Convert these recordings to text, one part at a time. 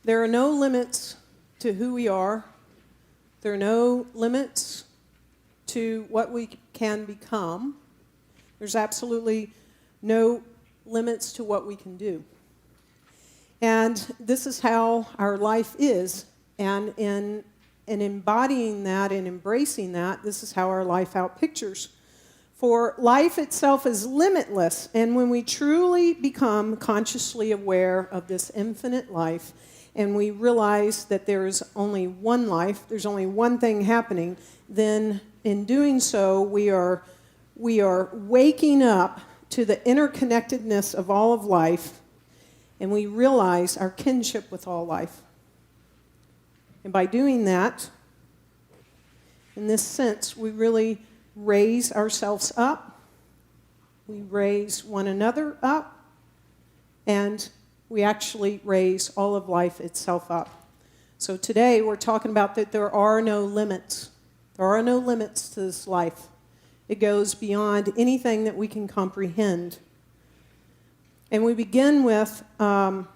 There are no limits to who we are. There are no limits to what we can become. There's absolutely no limits to what we can do. And this is how our life is. And in embodying that and embracing that, this is how our life outpictures. For life itself is limitless, and when we truly become consciously aware of this infinite life, and we realize that there is only one life, there's only one thing happening, then in doing so, we are waking up to the interconnectedness of all of life, and we realize our kinship with all life. And by doing that, in this sense, we really raise ourselves up, we raise one another up, and we actually raise all of life itself up. So today we're talking about that there are no limits. There are no limits to this life. It goes beyond anything that we can comprehend. And we begin with the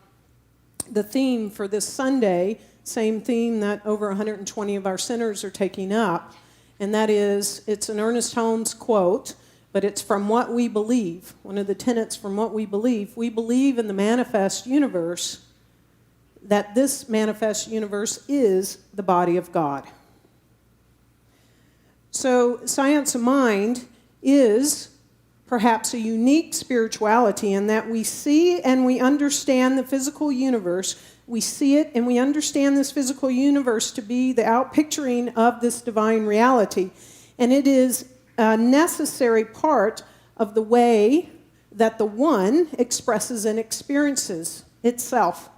theme for this Sunday, same theme that over 120 of our centers are taking up. And that is, it's an Ernest Holmes quote, but it's from what we believe. One of the tenets from what we believe. We believe in the manifest universe, that this manifest universe is the body of God. So science of mind is perhaps a unique spirituality in that we see and we understand the physical universe. We see it and we understand this physical universe to be the outpicturing of this divine reality. And it is a necessary part of the way that the one expresses and experiences itself.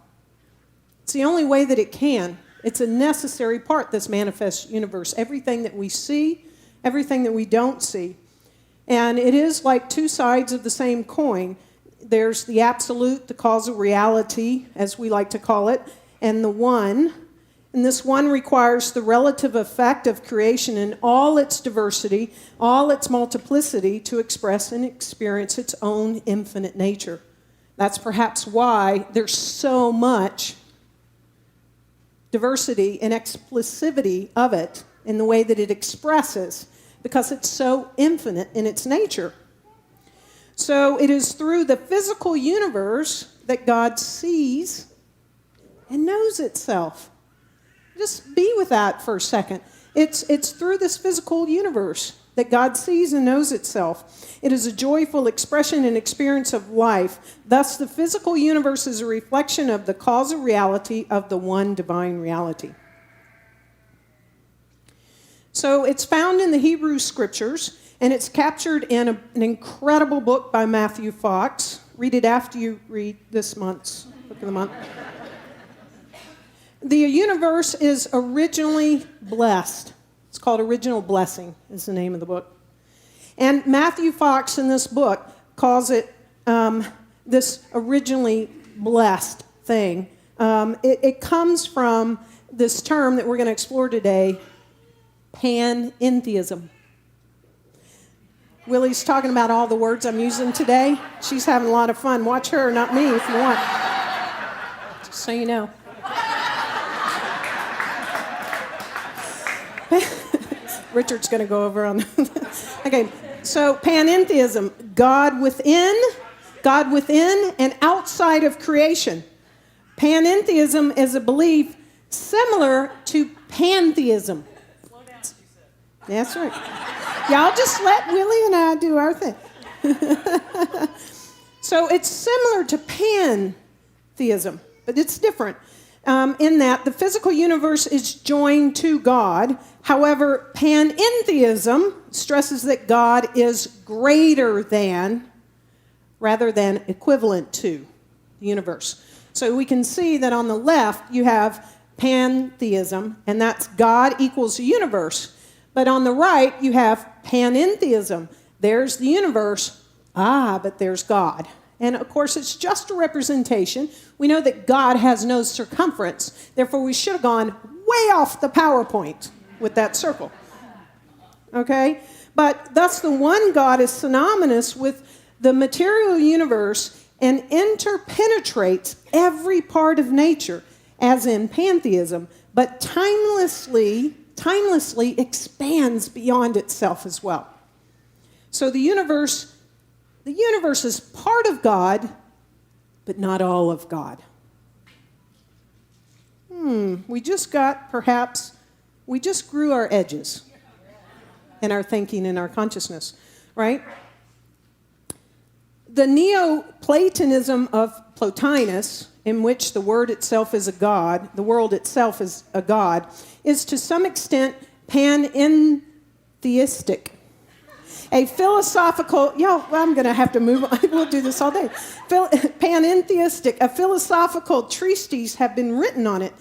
It's the only way that it can. It's a necessary part, this manifest universe. Everything that we see, everything that we don't see. And it is like two sides of the same coin. There's the absolute, the causal reality, as we like to call it, and the one. And this one requires the relative effect of creation in all its diversity, all its multiplicity, to express and experience its own infinite nature. That's perhaps why there's so much diversity and expressivity of it in the way that it expresses, because it's so infinite in its nature. So it is through the physical universe that God sees and knows itself. Just be with that for a second. It's through this physical universe that God sees and knows itself. It is a joyful expression and experience of life. Thus, the physical universe is a reflection of the causal reality of the one divine reality. So it's found in the Hebrew Scriptures, and it's captured in an incredible book by Matthew Fox. Read it after you read this month's Book of the Month. The universe is originally blessed. It's called Original Blessing, is the name of the book. And Matthew Fox in this book calls it this originally blessed thing. It comes from this term that we're going to explore today, Pantheism. Willie's talking about all the words I'm using today. She's having a lot of fun. Watch her, not me, if you want. Just so you know. Richard's going to go over on. Okay, so panentheism, God within and outside of creation. Panentheism is a belief similar to pantheism. Slow down, she said. That's right. Y'all just let Willie and I do our thing. So it's similar to pantheism, but it's different. In that the physical universe is joined to God. However, panentheism stresses that God is greater than, rather than equivalent to, the universe. So we can see that on the left you have pantheism, and that's God equals the universe. But on the right you have panentheism. There's the universe, but there's God. And of course, it's just a representation. We know that God has no circumference. Therefore, we should have gone way off the PowerPoint with that circle. Okay? But thus, the one God is synonymous with the material universe and interpenetrates every part of nature. as in pantheism, but timelessly expands beyond itself as well. So the universe is part of God, but not all of God. We just grew our edges in our thinking and our consciousness, right? The Neoplatonism of Plotinus, in which the word itself is a god, the world itself is a god, is to some extent panentheistic. A philosophical, I'm going to have to move on. We'll do this all day. Panentheistic, a philosophical treatise have been written on it.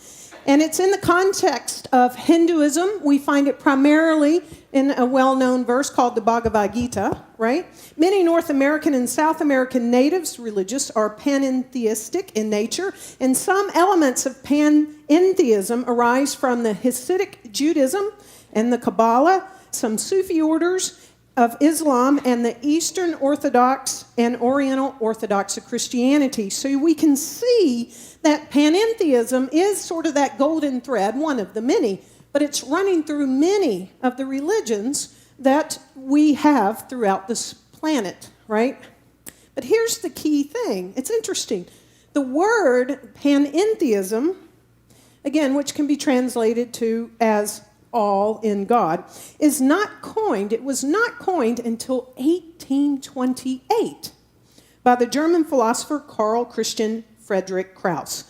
And it's in the context of Hinduism. We find it primarily in a well-known verse called the Bhagavad Gita, right? Many North American and South American natives, religious, are panentheistic in nature, and some elements of panentheism arise from the Hasidic Judaism and the Kabbalah, some Sufi orders of Islam, and the Eastern Orthodox and Oriental Orthodox of Christianity. So we can see that panentheism is sort of that golden thread, one of the many, but it's running through many of the religions that we have throughout this planet, right? But here's the key thing. It's interesting. The word panentheism, again, which can be translated to as all in God, is not coined. It was not coined until 1828 by the German philosopher Karl Christian Friedrich Krauss.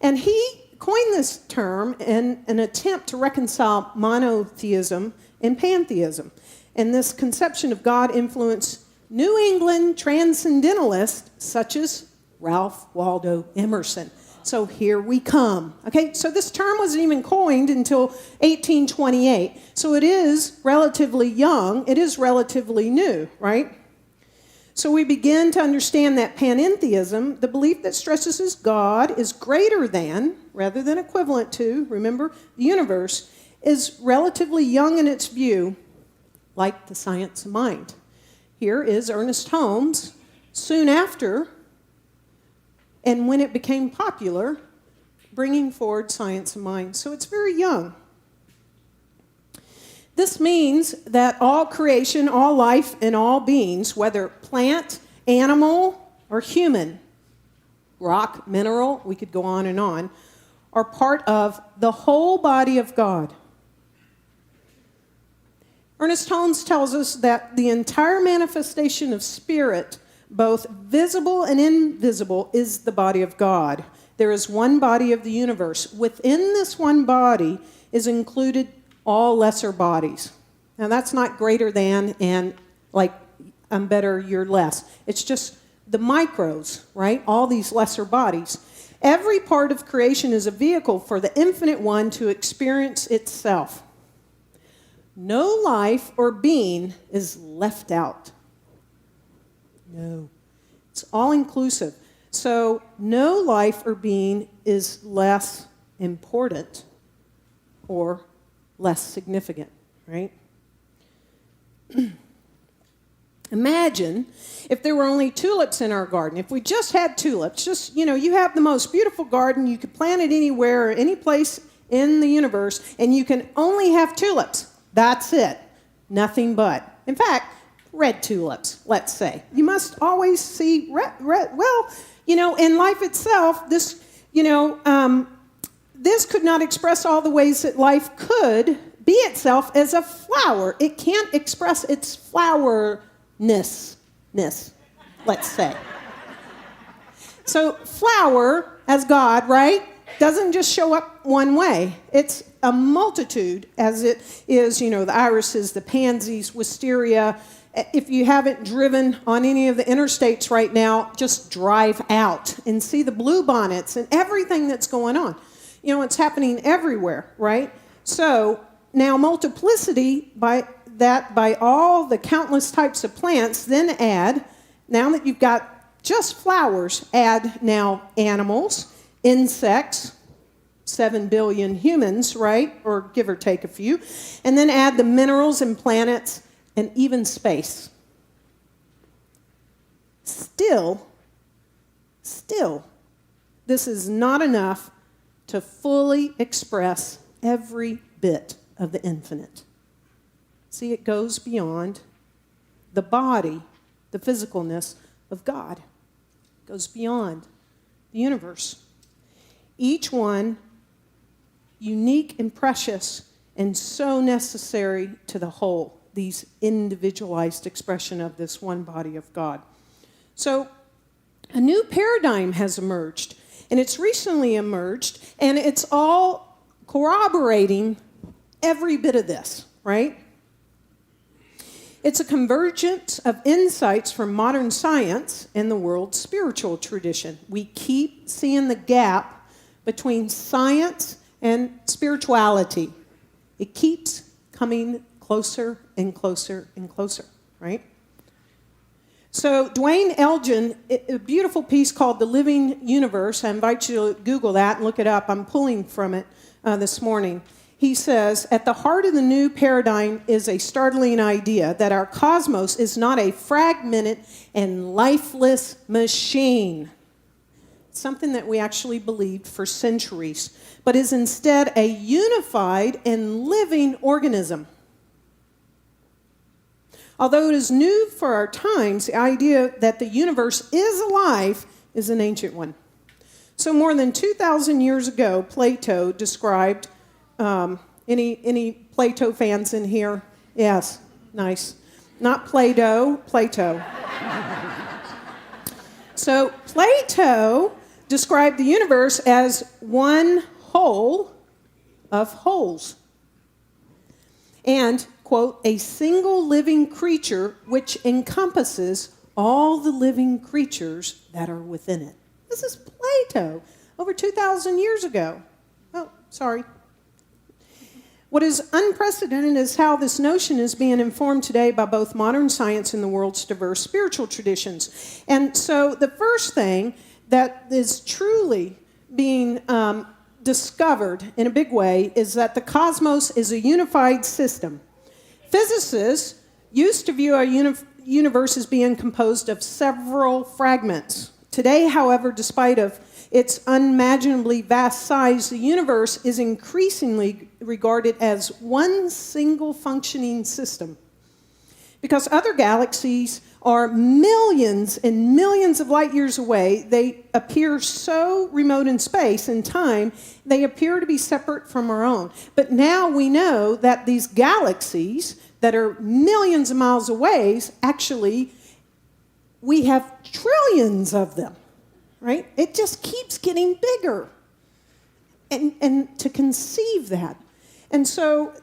And he coined this term in an attempt to reconcile monotheism and pantheism. And this conception of God influenced New England transcendentalists such as Ralph Waldo Emerson. So here we come. Okay, so this term wasn't even coined until 1828. So it is relatively young. It is relatively new, right? So we begin to understand that panentheism, the belief that stresses God is greater than, rather than equivalent to, remember, the universe, is relatively young in its view, like the science of mind. Here is Ernest Holmes, soon after, and when it became popular, bringing forward science of mind. So it's very young. This means that all creation, all life, and all beings, whether plant, animal, or human, rock, mineral, we could go on, are part of the whole body of God. Ernest Holmes tells us that the entire manifestation of spirit, both visible and invisible, is the body of God. There is one body of the universe. Within this one body is included all lesser bodies. Now that's not greater than and like I'm better, you're less. It's just the micros, right? All these lesser bodies. Every part of creation is a vehicle for the infinite one to experience itself. No life or being is left out. No. It's all inclusive. So no life or being is less important or less significant, right? Imagine if there were only tulips in our garden. If we just had tulips, just, you have the most beautiful garden. You could plant it anywhere or any place in the universe, and you can only have tulips. That's it. Nothing but. In fact, red tulips, let's say. You must always see red. Well, in life itself, this could not express all the ways that life could be itself as a flower. It can't express its flowerness, let's say. So flower as God, right, doesn't just show up one way. It's a multitude, as it is, the irises, the pansies, wisteria. If you haven't driven on any of the interstates right now, just drive out and see the bluebonnets and everything that's going on. It's happening everywhere, right? So now multiplicity by all the countless types of plants, then add, now that you've got just flowers, add now animals, insects, 7 billion humans, right? Or give or take a few. And then add the minerals and planets and even space. Still, this is not enough to fully express every bit of the infinite. See, it goes beyond the body, the physicalness of God. It goes beyond the universe. Each one unique and precious and so necessary to the whole, these individualized expression of this one body of God. So a new paradigm has emerged, and it's recently emerged, and it's all corroborating every bit of this, right? It's a convergence of insights from modern science and the world's spiritual tradition. We keep seeing the gap between science and spirituality. It keeps coming closer and closer and closer, right? So Dwayne Elgin, a beautiful piece called The Living Universe. I invite you to Google that and look it up. I'm pulling from it this morning. He says, at the heart of the new paradigm is a startling idea that our cosmos is not a fragmented and lifeless machine, something that we actually believed for centuries, but is instead a unified and living organism. Although it is new for our times, the idea that the universe is alive is an ancient one. So more than 2,000 years ago, Plato described, any Plato fans in here? Yes, nice. Not Play-Doh, Plato. So Plato described the universe as one whole of wholes. And, quote, a single living creature which encompasses all the living creatures that are within it. This is Plato, over 2,000 years ago. Oh, sorry. What is unprecedented is how this notion is being informed today by both modern science and the world's diverse spiritual traditions. And so the first thing that is truly being discovered in a big way is that the cosmos is a unified system. Physicists used to view our universe as being composed of several fragments. Today, however, despite of its unimaginably vast size, the universe is increasingly regarded as one single functioning system. Because other galaxies are millions and millions of light years away, they appear so remote in space and time, they appear to be separate from our own. But now we know that these galaxies that are millions of miles away, actually, we have trillions of them. Right? It just keeps getting bigger. And to conceive that. And so,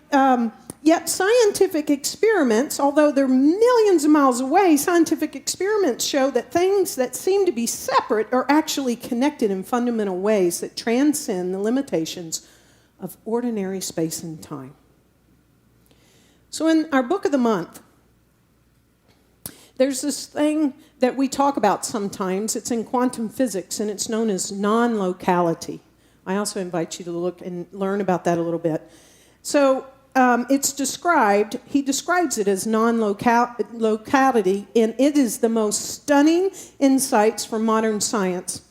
yet scientific experiments, although they're millions of miles away, scientific experiments show that things that seem to be separate are actually connected in fundamental ways that transcend the limitations of ordinary space and time. So in our book of the month, there's this thing that we talk about sometimes. It's in quantum physics, and it's known as non-locality. I also invite you to look and learn about that a little bit. So it's described, he describes it as non-locality, and it is the most stunning insights from modern science.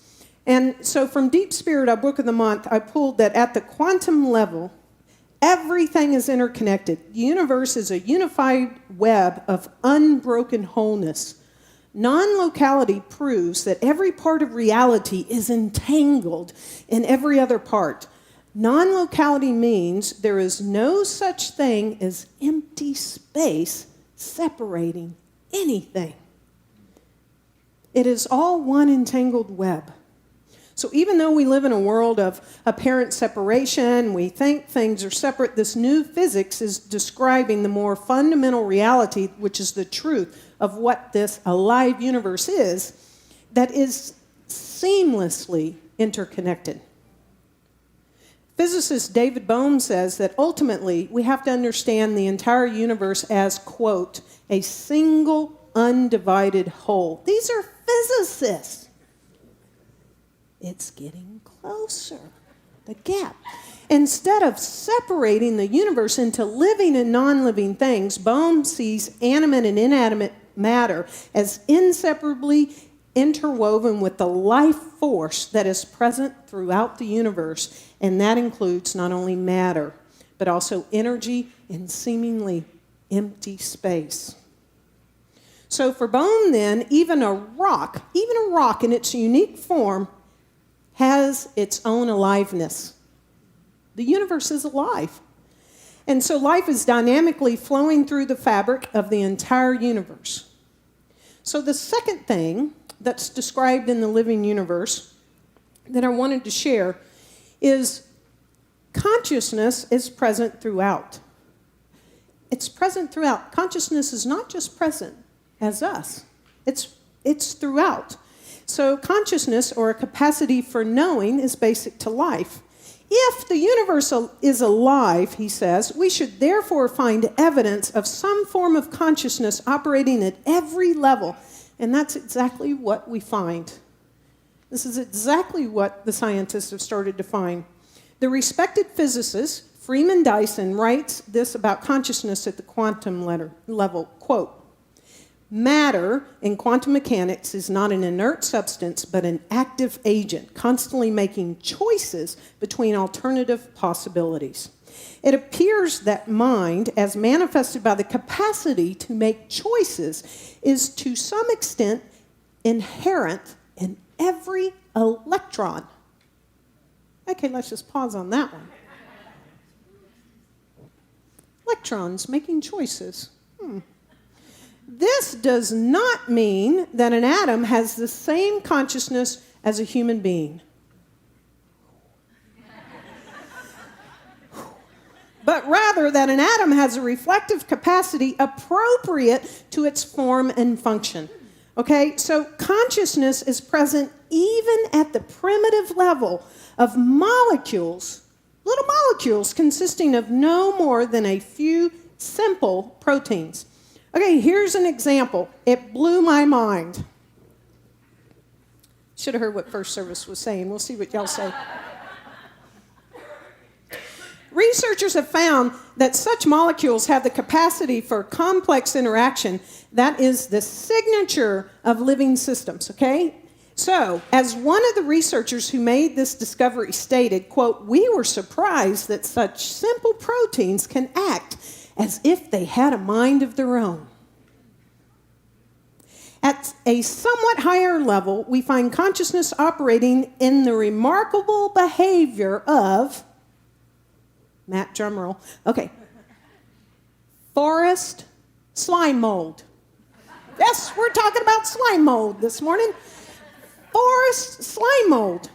And so from Deep Spirit, our book of the month, I pulled that at the quantum level, everything is interconnected. The universe is a unified web of unbroken wholeness. Non-locality proves that every part of reality is entangled in every other part. Non-locality means there is no such thing as empty space separating anything. It is all one entangled web. So even though we live in a world of apparent separation, we think things are separate, this new physics is describing the more fundamental reality, which is the truth of what this alive universe is, that is seamlessly interconnected. Physicist David Bohm says that ultimately we have to understand the entire universe as, quote, a single undivided whole. These are physicists. It's getting closer, the gap. Instead of separating the universe into living and non-living things, Bohm sees animate and inanimate matter as inseparably interwoven with the life force that is present throughout the universe, and that includes not only matter, but also energy and seemingly empty space. So for bone, then, even a rock in its unique form has its own aliveness. The universe is alive. And so life is dynamically flowing through the fabric of the entire universe. So the second thing that's described in the living universe that I wanted to share is consciousness is present throughout. It's present throughout. Consciousness is not just present as us. It's throughout. So consciousness, or a capacity for knowing, is basic to life. If the universe is alive, he says, we should therefore find evidence of some form of consciousness operating at every level. And that's exactly what we find. This is exactly what the scientists have started to find. The respected physicist Freeman Dyson writes this about consciousness at the quantum level, quote, matter in quantum mechanics is not an inert substance, but an active agent, constantly making choices between alternative possibilities. It appears that mind, as manifested by the capacity to make choices, is to some extent inherent in every electron. Okay, let's just pause on that one. Electrons making choices. This does not mean that an atom has the same consciousness as a human being. But rather that an atom has a reflective capacity appropriate to its form and function. Okay, so consciousness is present even at the primitive level of molecules, little molecules consisting of no more than a few simple proteins. Okay, here's an example. It blew my mind. Should have heard what first service was saying. We'll see what y'all say. Researchers have found that such molecules have the capacity for complex interaction that is the signature of living systems, okay? So, as one of the researchers who made this discovery stated, quote, we were surprised that such simple proteins can act as if they had a mind of their own. At a somewhat higher level, we find consciousness operating in the remarkable behavior of, Matt, drum roll, okay, forest slime mold. Yes, we're talking about slime mold this morning. Forest slime mold.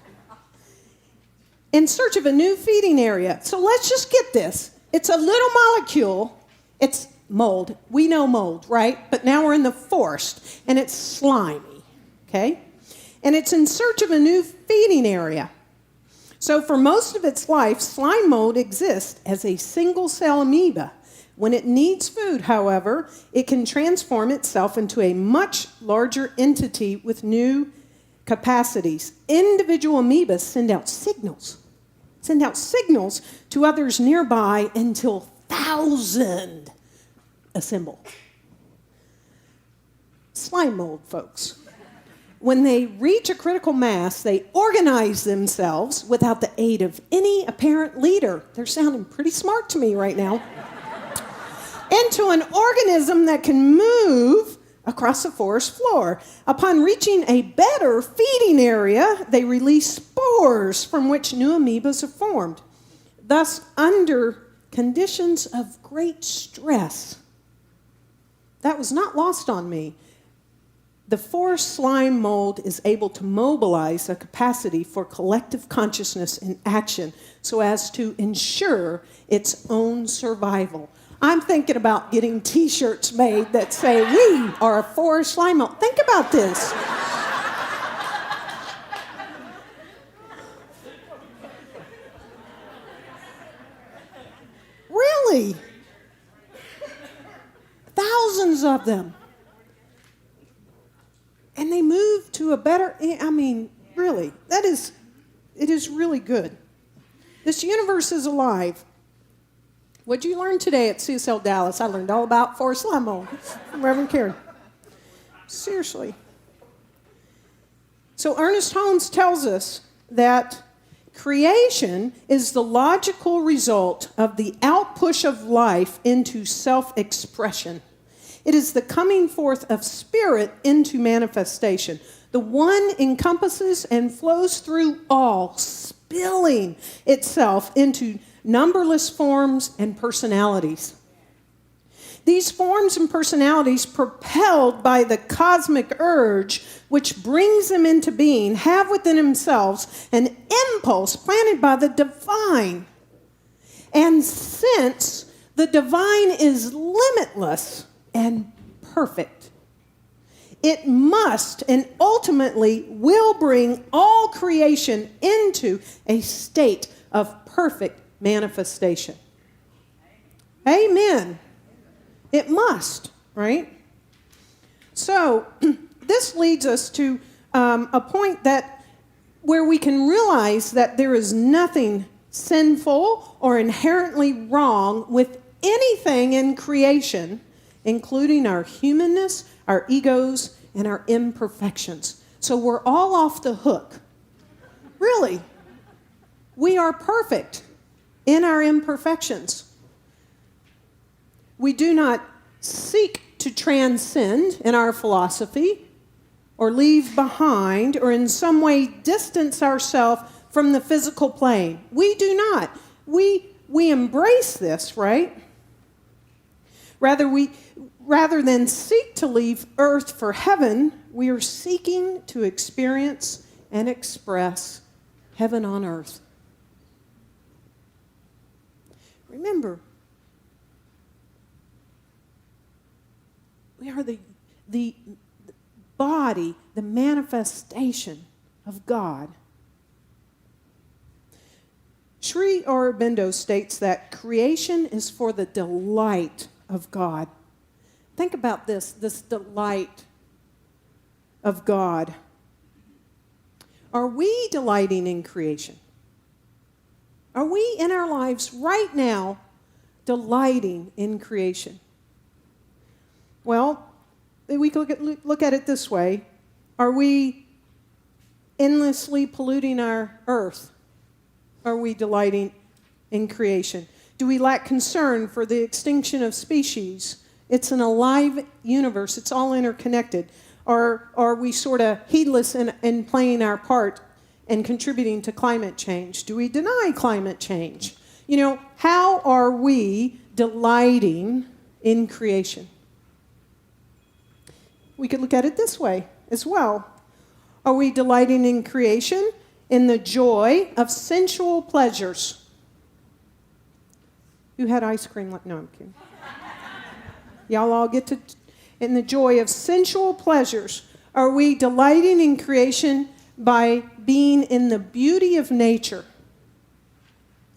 In search of a new feeding area. So let's just get this. It's a little molecule. It's mold. We know mold, right? But now we're in the forest, and it's slimy, okay? And it's in search of a new feeding area. So for most of its life, slime mold exists as a single-cell amoeba. When it needs food, however, it can transform itself into a much larger entity with new capacities. Individual amoebas send out signals to others nearby until thousands assemble. Slime mold, folks. When they reach a critical mass, they organize themselves without the aid of any apparent leader. They're sounding pretty smart to me right now. Into an organism that can move across the forest floor. Upon reaching a better feeding area, they release spores from which new amoebas are formed. Thus, under conditions of great stress, that was not lost on me, the forest slime mold is able to mobilize a capacity for collective consciousness and action so as to ensure its own survival. I'm thinking about getting T-shirts made that say, we are a forest slime mold. Think about this. Really? Thousands of them. And they move to a better, really, it is really good. This universe is alive. What'd you learn today at CSLDallas? I learned all about forest slime mold from Reverend Karen. Seriously. So Ernest Holmes tells us that creation is the logical result of the outpush of life into self-expression. It is the coming forth of spirit into manifestation. The one encompasses and flows through all, spilling itself into numberless forms and personalities. These forms and personalities, propelled by the cosmic urge which brings them into being, have within themselves an impulse planted by the divine. And since the divine is limitless and perfect, it must and ultimately will bring all creation into a state of perfect manifestation. Amen. It must, right? So this leads us to a point that where we can realize that there is nothing sinful or inherently wrong with anything in creation, including our humanness, our egos, and our imperfections. So we're all off the hook. Really. We are perfect in our imperfections. We do not seek to transcend in our philosophy or leave behind or in some way distance ourselves from the physical plane. We do not. We embrace this, right? Rather than seek to leave earth for heaven, we are seeking to experience and express heaven on earth. Remember, we are the body, the manifestation of God. Sri Aurobindo states that creation is for the delight of God. Think about this delight of God. Are we delighting in creation? Are we in our lives right now delighting in creation? Well, we could look at it this way. Are we endlessly polluting our earth? Are we delighting in creation? Do we lack concern for the extinction of species? It's an alive universe. It's all interconnected. Or are we sort of heedless in playing our part and contributing to climate change? Do we deny climate change? You know, how are we delighting in creation? We could look at it this way as well. Are we delighting in creation in the joy of sensual pleasures? Who had ice cream? No, I'm kidding. Y'all all get to, in the joy of sensual pleasures. Are we delighting in creation by being in the beauty of nature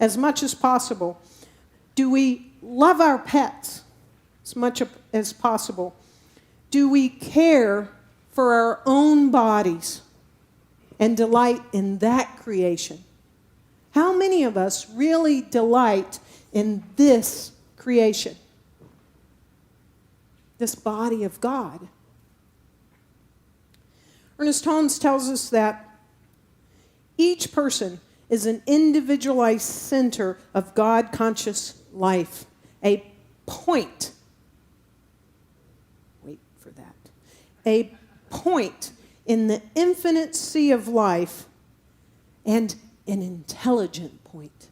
as much as possible? Do we love our pets as much as possible? Do we care for our own bodies and delight in that creation? How many of us really delight in this creation? This body of God. Ernest Holmes tells us that each person is an individualized center of God-conscious life, a point. Wait for that. A point in the infinite sea of life, and an intelligent point.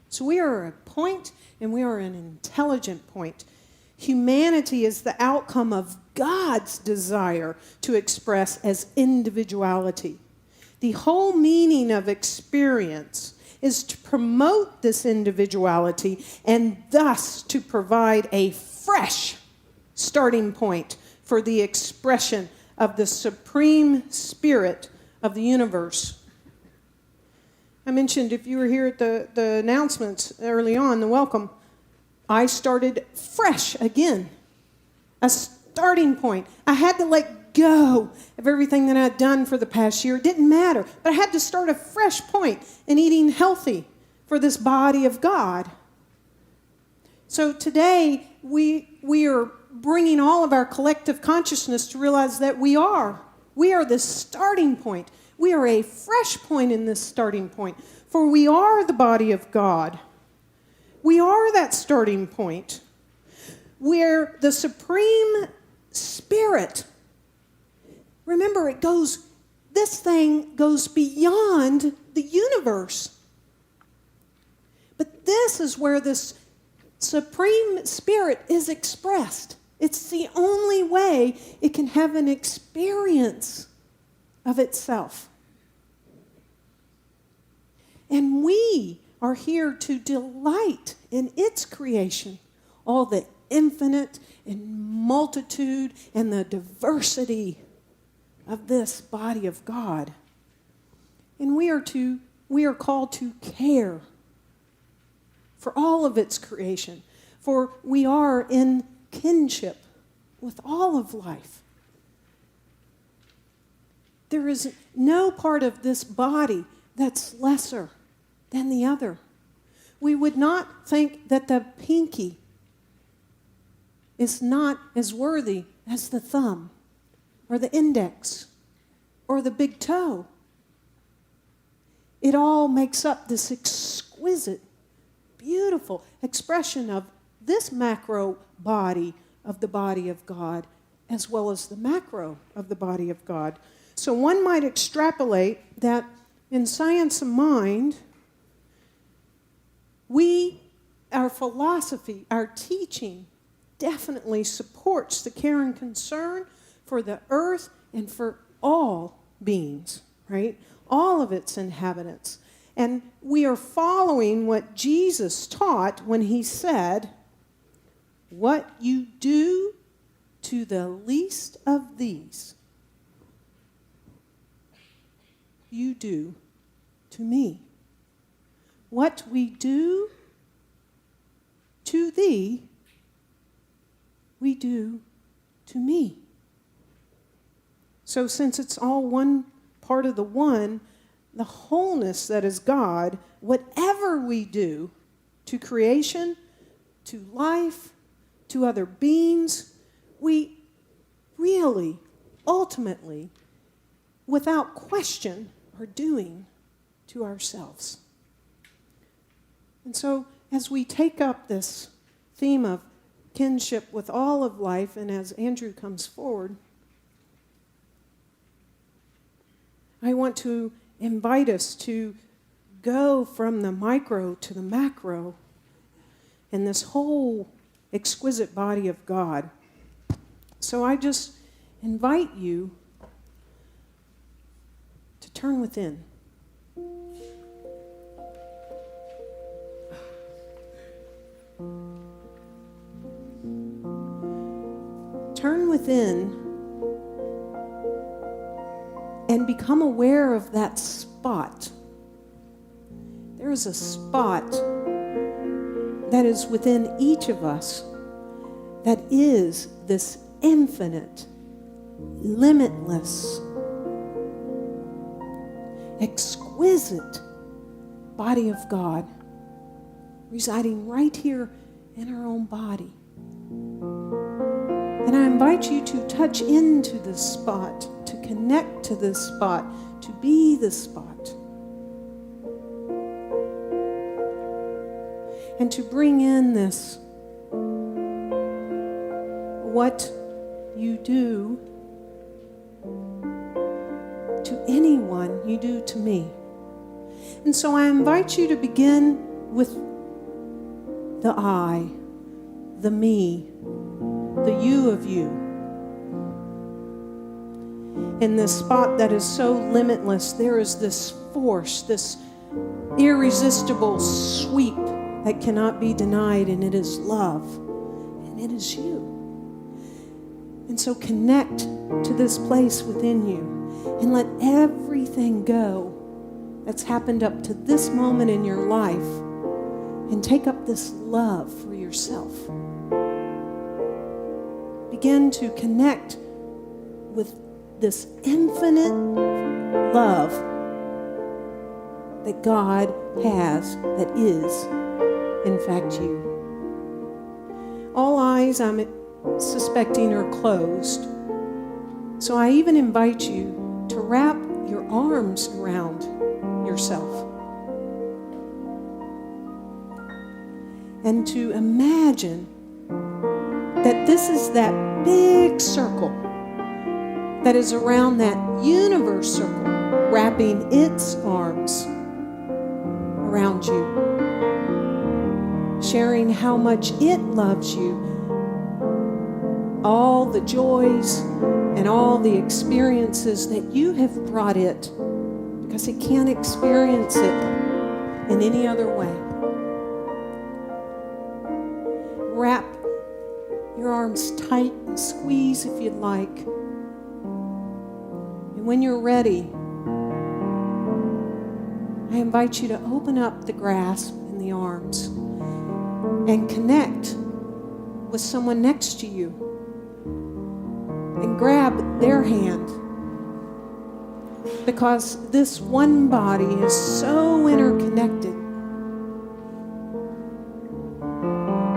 So we are a point, and we are an intelligent point. Humanity is the outcome of God's desire to express as individuality. The whole meaning of experience is to promote this individuality and thus to provide a fresh starting point for the expression of the supreme spirit of the universe. I mentioned, if you were here at the announcements early on, the welcome, I started fresh again. A starting point. I had to let go of everything that I'd done for the past year. It didn't matter. But I had to start a fresh point in eating healthy for this body of God. So today, we are bringing all of our collective consciousness to realize that we are We are the starting point. We are a fresh point in this starting point. For we are the body of God. We are that starting point. We're the supreme spirit. Remember, this thing goes beyond the universe. But this is where this supreme spirit is expressed. It's the only way it can have an experience of itself. And we are here to delight in its creation, all the infinite and multitude and the diversity of this body of God. And we are called to care for all of its creation, for we are in kinship with all of life. There is no part of this body that's lesser than the other. We would not think that the pinky is not as worthy as the thumb or the index or the big toe. It all makes up this exquisite, beautiful expression of this macro body of the body of God, as well as the macro of the body of God. So one might extrapolate that in science of mind, our philosophy, our teaching definitely supports the care and concern for the earth and for all beings, right? All of its inhabitants. And we are following what Jesus taught when he said, "What you do to the least of these, you do to me. What we do to thee, we do to me." So since it's all one part of the one, the wholeness that is God, whatever we do to creation, to life, to other beings, we really, ultimately, without question, are doing to ourselves. And so, as we take up this theme of kinship with all of life, and as Andrew comes forward, I want to invite us to go from the micro to the macro in this whole exquisite body of God. So I just invite you to turn within. Turn within and become aware of that spot. There is a spot that is within each of us that is this infinite, limitless, exquisite body of God residing right here in our own body. And I invite you to touch into this spot, to connect to this spot, to be the spot. And to bring in this, what you do to anyone, you do to me. And so I invite you to begin with the I, the me, the you of you. In this spot that is so limitless, there is this force, this irresistible sweep that cannot be denied, and it is love, and it is you. And so connect to this place within you and let everything go that's happened up to this moment in your life and take up this love for yourself. Begin to connect with this infinite love that God has, that is, in fact, you. All eyes, I'm suspecting, are closed. So I even invite you to wrap your arms around yourself and to imagine that this is that big circle that is around that universe circle, wrapping its arms around you, sharing how much it loves you, all the joys and all the experiences that you have brought it, because it can't experience it in any other way. Wrap your arms tight and squeeze if you'd like. And when you're ready, I invite you to open up the grasp in the arms and connect with someone next to you and grab their hand, because this one body is so interconnected,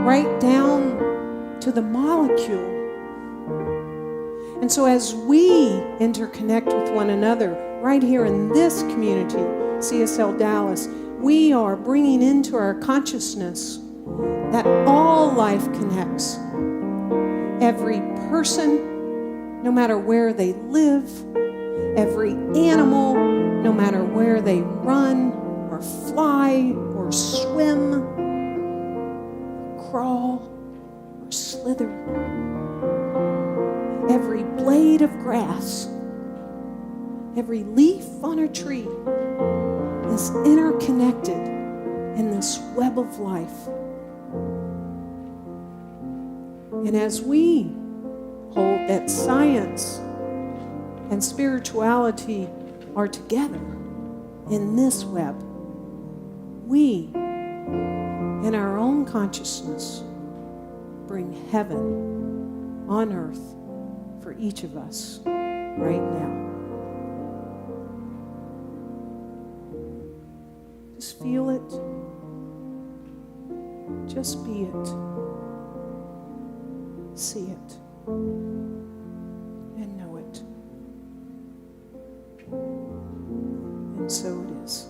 right down to the molecule. And so as we interconnect with one another right here in this community, CSLDallas, we are bringing into our consciousness that all life connects. Every person, no matter where they live, every animal, no matter where they run or fly or swim, crawl or slither, every blade of grass, every leaf on a tree is interconnected in this web of life. And as we hold that science and spirituality are together in this web, we, in our own consciousness, bring heaven on earth for each of us right now. Just feel it. Just be it. See it. And know it. And so it is.